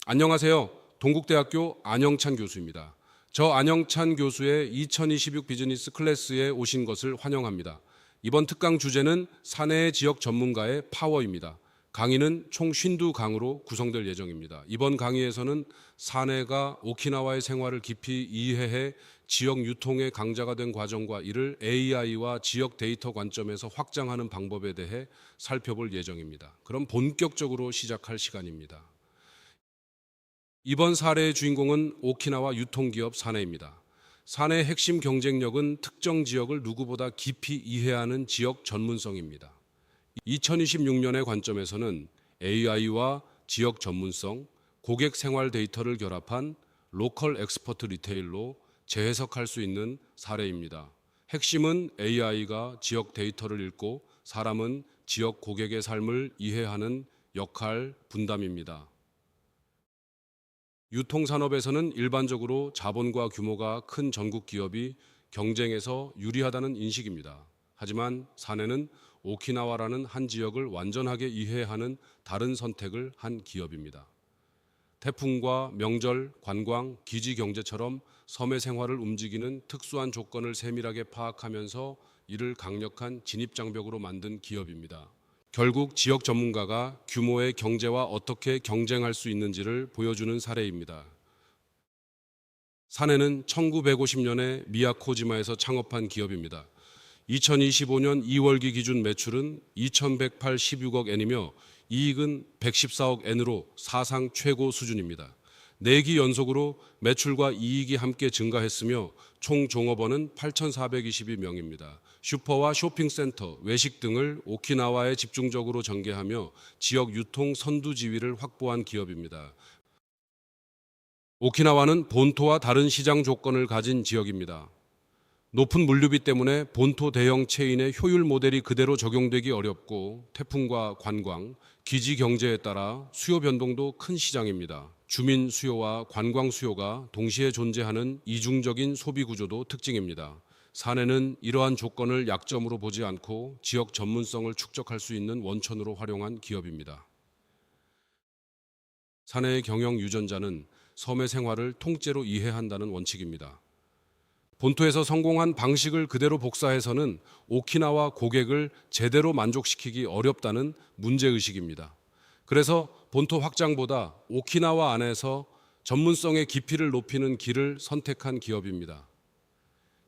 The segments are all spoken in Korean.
안녕하세요. 동국대학교 안영찬 교수입니다. 저 안영찬 교수의 2026 비즈니스 클래스에 오신 것을 환영합니다. 이번 특강 주제는 사내 지역 전문가의 파워입니다. 강의는 총 52강으로 구성될 예정입니다. 이번 강의에서는 사내가 오키나와의 생활을 깊이 이해해 지역 유통의 강자가 된 과정과 이를 AI와 지역 데이터 관점에서 확장하는 방법에 대해 살펴볼 예정입니다. 그럼 본격적으로 시작할 시간입니다. 이번 사례의 주인공은 오키나와 유통기업 사내입니다. 사내의 핵심 경쟁력은 특정 지역을 누구보다 깊이 이해하는 지역 전문성입니다. 2026년의 관점에서는 AI와 지역 전문성, 고객 생활 데이터를 결합한 로컬 엑스퍼트 리테일로 재해석할 수 있는 사례입니다. 핵심은 AI가 지역 데이터를 읽고 사람은 지역 고객의 삶을 이해하는 역할 분담입니다. 유통산업에서는 일반적으로 자본과 규모가 큰 전국 기업이 경쟁에서 유리하다는 인식입니다. 하지만 사내는 오키나와라는 한 지역을 완전하게 이해하는 다른 선택을 한 기업입니다. 태풍과 명절, 관광, 기지 경제처럼 섬의 생활을 움직이는 특수한 조건을 세밀하게 파악하면서 이를 강력한 진입장벽으로 만든 기업입니다. 결국 지역 전문가가 규모의 경제와 어떻게 경쟁할 수 있는지를 보여주는 사례입니다. 사내는 1950년에 미야코지마에서 창업한 기업입니다. 2025년 2월기 기준 매출은 2,186억 엔이며 이익은 114억 엔으로 사상 최고 수준입니다. 4기 연속으로 매출과 이익이 함께 증가했으며 총 종업원은 8,422명입니다. 슈퍼와 쇼핑센터, 외식 등을 오키나와에 집중적으로 전개하며 지역 유통 선두 지위를 확보한 기업입니다. 오키나와는 본토와 다른 시장 조건을 가진 지역입니다. 높은 물류비 때문에 본토 대형 체인의 효율 모델이 그대로 적용되기 어렵고 태풍과 관광, 기지 경제에 따라 수요 변동도 큰 시장입니다. 주민 수요와 관광 수요가 동시에 존재하는 이중적인 소비 구조도 특징입니다. 사내는 이러한 조건을 약점으로 보지 않고 지역 전문성을 축적할 수 있는 원천으로 활용한 기업입니다. 사내의 경영 유전자는 섬의 생활을 통째로 이해한다는 원칙입니다. 본토에서 성공한 방식을 그대로 복사해서는 오키나와 고객을 제대로 만족시키기 어렵다는 문제의식입니다. 그래서 본토 확장보다 오키나와 안에서 전문성의 깊이를 높이는 길을 선택한 기업입니다.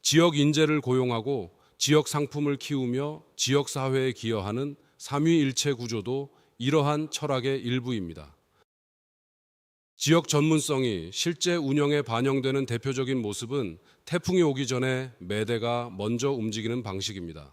지역 인재를 고용하고 지역 상품을 키우며 지역 사회에 기여하는 삼위일체 구조도 이러한 철학의 일부입니다. 지역 전문성이 실제 운영에 반영되는 대표적인 모습은 태풍이 오기 전에 매대가 먼저 움직이는 방식입니다.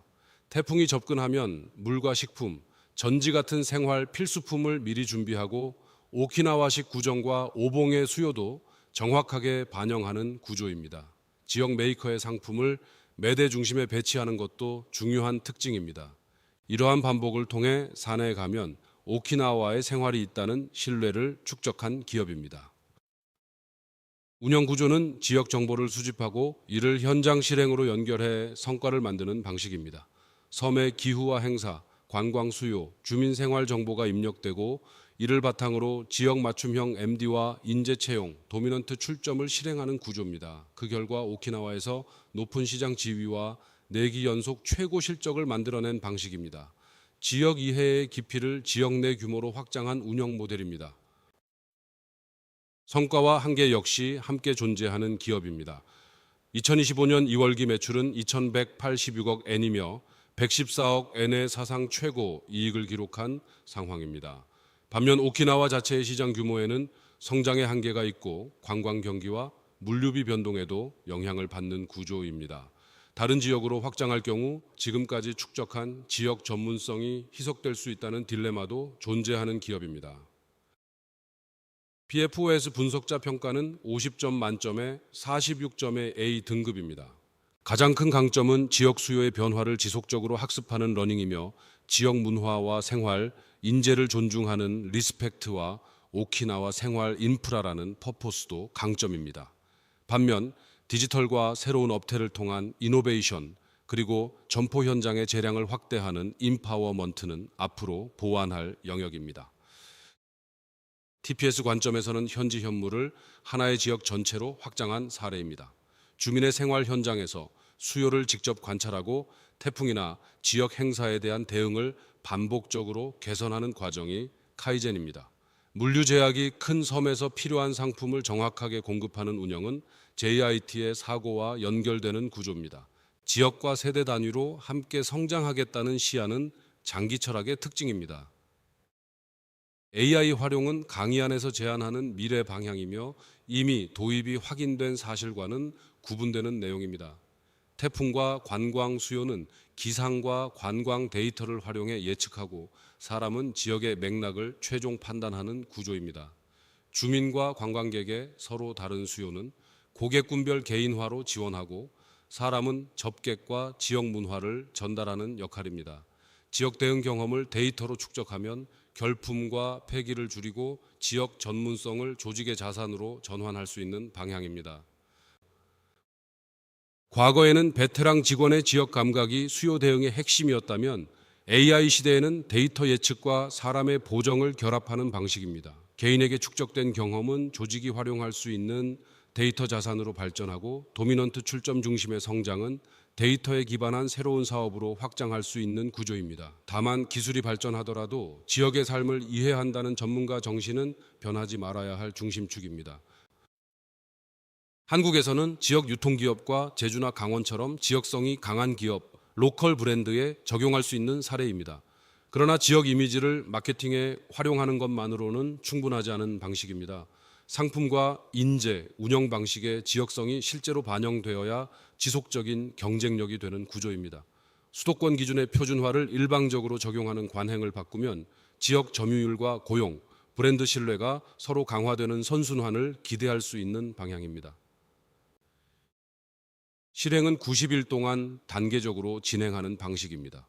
태풍이 접근하면 물과 식품, 전지 같은 생활 필수품을 미리 준비하고 오키나와식 구정과 오봉의 수요도 정확하게 반영하는 구조입니다. 지역 메이커의 상품을 매대 중심에 배치하는 것도 중요한 특징입니다. 이러한 반복을 통해 사내에 가면 오키나와의 생활이 있다는 신뢰를 축적한 기업입니다. 운영 구조는 지역 정보를 수집하고 이를 현장 실행으로 연결해 성과를 만드는 방식입니다. 섬의 기후와 행사, 관광 수요, 주민 생활 정보가 입력되고 이를 바탕으로 지역 맞춤형 MD와 인재 채용, 도미넌트 출점을 실행하는 구조입니다. 그 결과 오키나와에서 높은 시장 지위와 4기 연속 최고 실적을 만들어낸 방식입니다. 지역 이해의 깊이를 지역 내 규모로 확장한 운영 모델입니다. 성과와 한계 역시 함께 존재하는 기업입니다. 2025년 2월기 매출은 2,186억 엔이며 114억 엔의 사상 최고 이익을 기록한 상황입니다. 반면 오키나와 자체의 시장 규모에는 성장의 한계가 있고 관광 경기와 물류비 변동에도 영향을 받는 구조입니다. 다른 지역으로 확장할 경우 지금까지 축적한 지역 전문성이 희석될 수 있다는 딜레마도 존재하는 기업입니다. PFOS 분석자 평가는 50점 만점에 46점의 A 등급입니다. 가장 큰 강점은 지역 수요의 변화를 지속적으로 학습하는 러닝이며 지역 문화와 생활, 인재를 존중하는 리스펙트와 오키나와 생활 인프라라는 퍼포스도 강점입니다. 반면 디지털과 새로운 업태를 통한 이노베이션 그리고 점포 현장의 재량을 확대하는 임파워먼트는 앞으로 보완할 영역입니다. TPS 관점에서는 현지 현무를 하나의 지역 전체로 확장한 사례입니다. 주민의 생활 현장에서 수요를 직접 관찰하고 태풍이나 지역 행사에 대한 대응을 반복적으로 개선하는 과정이 카이젠입니다. 물류 제약이 큰 섬에서 필요한 상품을 정확하게 공급하는 운영은 JIT의 사고와 연결되는 구조입니다. 지역과 세대 단위로 함께 성장하겠다는 시야는 장기 철학의 특징입니다. AI 활용은 강의 안에서 제안하는 미래 방향이며 이미 도입이 확인된 사실과는 구분되는 내용입니다. 태풍과 관광 수요는 기상과 관광 데이터를 활용해 예측하고 사람은 지역의 맥락을 최종 판단하는 구조입니다. 주민과 관광객의 서로 다른 수요는 고객군별 개인화로 지원하고 사람은 접객과 지역 문화를 전달하는 역할입니다. 지역 대응 경험을 데이터로 축적하면 결품과 폐기를 줄이고 지역 전문성을 조직의 자산으로 전환할 수 있는 방향입니다. 과거에는 베테랑 직원의 지역 감각이 수요 대응의 핵심이었다면 AI 시대에는 데이터 예측과 사람의 보정을 결합하는 방식입니다. 개인에게 축적된 경험은 조직이 활용할 수 있는 데이터 자산으로 발전하고 도미넌트 출점 중심의 성장은 데이터에 기반한 새로운 사업으로 확장할 수 있는 구조입니다. 다만 기술이 발전하더라도 지역의 삶을 이해한다는 전문가 정신은 변하지 말아야 할 중심축입니다. 한국에서는 지역 유통기업과 제주나 강원처럼 지역성이 강한 기업, 로컬 브랜드에 적용할 수 있는 사례입니다. 그러나 지역 이미지를 마케팅에 활용하는 것만으로는 충분하지 않은 방식입니다. 상품과 인재, 운영 방식의 지역성이 실제로 반영되어야 지속적인 경쟁력이 되는 구조입니다. 수도권 기준의 표준화를 일방적으로 적용하는 관행을 바꾸면 지역 점유율과 고용, 브랜드 신뢰가 서로 강화되는 선순환을 기대할 수 있는 방향입니다. 실행은 90일 동안 단계적으로 진행하는 방식입니다.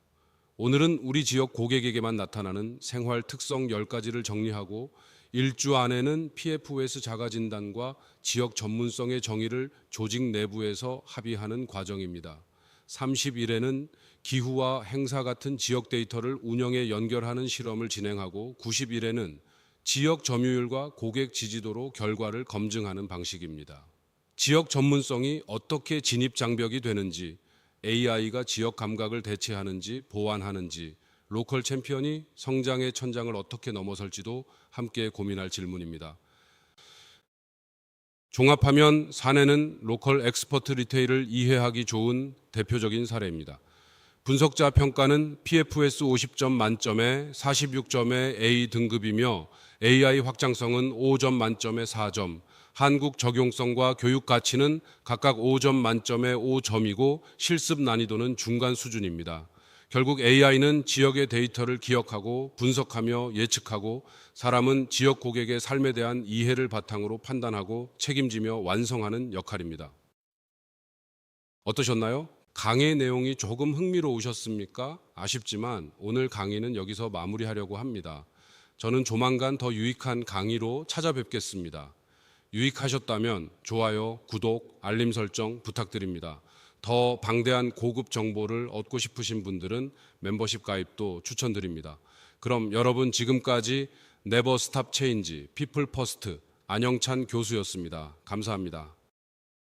오늘은 우리 지역 고객에게만 나타나는 생활 특성 10가지를 정리하고 일주 안에는 PFOS 자가진단과 지역 전문성의 정의를 조직 내부에서 합의하는 과정입니다. 30일에는 기후와 행사 같은 지역 데이터를 운영에 연결하는 실험을 진행하고 90일에는 지역 점유율과 고객 지지도로 결과를 검증하는 방식입니다. 지역 전문성이 어떻게 진입 장벽이 되는지, AI가 지역 감각을 대체하는지 보완하는지, 로컬 챔피언이 성장의 천장을 어떻게 넘어설지도 함께 고민할 질문입니다. 종합하면 사내는 로컬 엑스퍼트 리테일을 이해하기 좋은 대표적인 사례입니다. 분석자 평가는 PFS 50점 만점에 46점의 A 등급이며 AI 확장성은 5점 만점에 4점, 한국 적용성과 교육 가치는 각각 5점 만점에 5점이고 실습 난이도는 중간 수준입니다. 결국 AI는 지역의 데이터를 기억하고 분석하며 예측하고 사람은 지역 고객의 삶에 대한 이해를 바탕으로 판단하고 책임지며 완성하는 역할입니다. 어떠셨나요? 강의 내용이 조금 흥미로우셨습니까? 아쉽지만 오늘 강의는 여기서 마무리하려고 합니다. 저는 조만간 더 유익한 강의로 찾아뵙겠습니다. 유익하셨다면 좋아요, 구독, 알림 설정 부탁드립니다. 더 방대한 고급 정보를 얻고 싶으신 분들은 멤버십 가입도 추천드립니다. 그럼 여러분 지금까지 네버 스탑 체인지 피플 퍼스트 안영찬 교수였습니다. 감사합니다.